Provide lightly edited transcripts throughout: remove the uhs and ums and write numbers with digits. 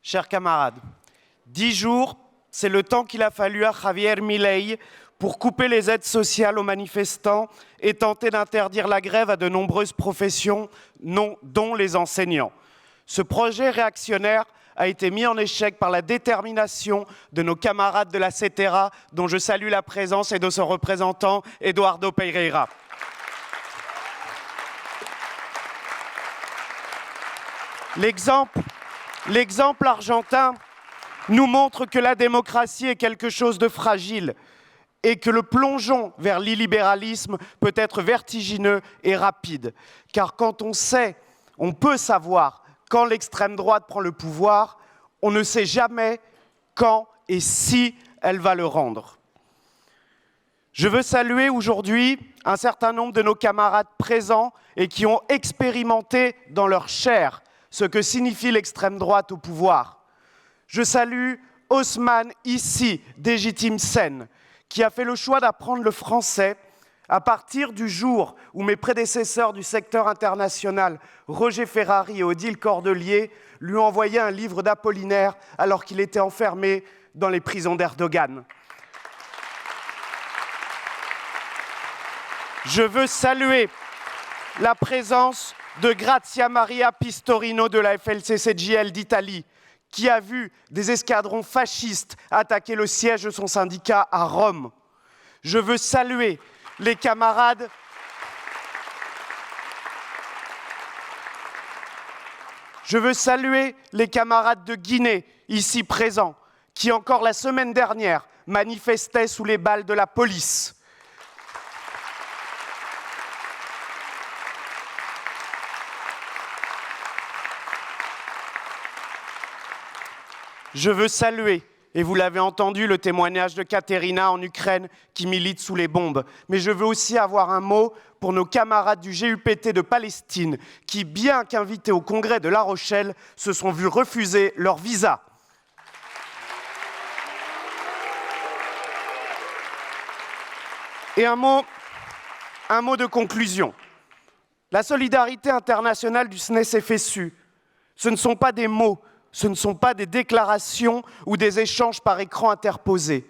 Chers camarades, 10 jours, c'est le temps qu'il a fallu à Javier Milei pour couper les aides sociales aux manifestants et tenter d'interdire la grève à de nombreuses professions, dont les enseignants. Ce projet réactionnaire a été mis en échec par la détermination de nos camarades de la CETERA, dont je salue la présence, et de son représentant, Eduardo Pereira. L'exemple argentin nous montre que la démocratie est quelque chose de fragile et que le plongeon vers l'illibéralisme peut être vertigineux et rapide. Car quand on peut savoir quand l'extrême droite prend le pouvoir, on ne sait jamais quand et si elle va le rendre. Je veux saluer aujourd'hui un certain nombre de nos camarades présents et qui ont expérimenté dans leur chair ce que signifie l'extrême droite au pouvoir. Je salue Osman Issi Dégitime Sen, qui a fait le choix d'apprendre le français à partir du jour où mes prédécesseurs du secteur international, Roger Ferrari et Odile Cordelier, lui ont envoyé un livre d'Apollinaire alors qu'il était enfermé dans les prisons d'Erdogan. Je veux saluer la présence de Grazia Maria Pistorino de la FLCCGIL d'Italie, qui a vu des escadrons fascistes attaquer le siège de son syndicat à Rome. Je veux saluer les camarades de Guinée, ici présents, qui encore la semaine dernière manifestaient sous les balles de la police. Je veux saluer, et vous l'avez entendu, le témoignage de Katerina en Ukraine qui milite sous les bombes. Mais je veux aussi avoir un mot pour nos camarades du GUPT de Palestine qui, bien qu'invités au congrès de La Rochelle, se sont vus refuser leur visa. Et un mot de conclusion. La solidarité internationale du SNES-FSU, ce ne sont pas des mots, ce ne sont pas des déclarations ou des échanges par écran interposés.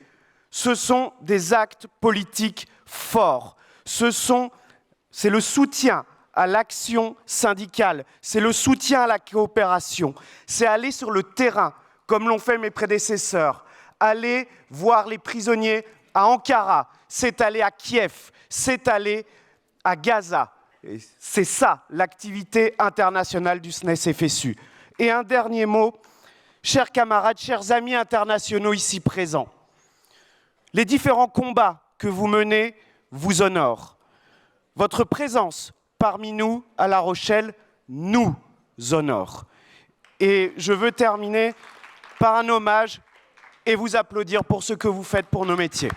Ce sont des actes politiques forts. C'est le soutien à l'action syndicale, c'est le soutien à la coopération. C'est aller sur le terrain, comme l'ont fait mes prédécesseurs. Aller voir les prisonniers à Ankara, c'est aller à Kiev, c'est aller à Gaza. Et c'est ça, l'activité internationale du SNES-FSU. Et un dernier mot, chers camarades, chers amis internationaux ici présents. Les différents combats que vous menez vous honorent. Votre présence parmi nous à La Rochelle nous honore. Et je veux terminer par un hommage et vous applaudir pour ce que vous faites pour nos métiers.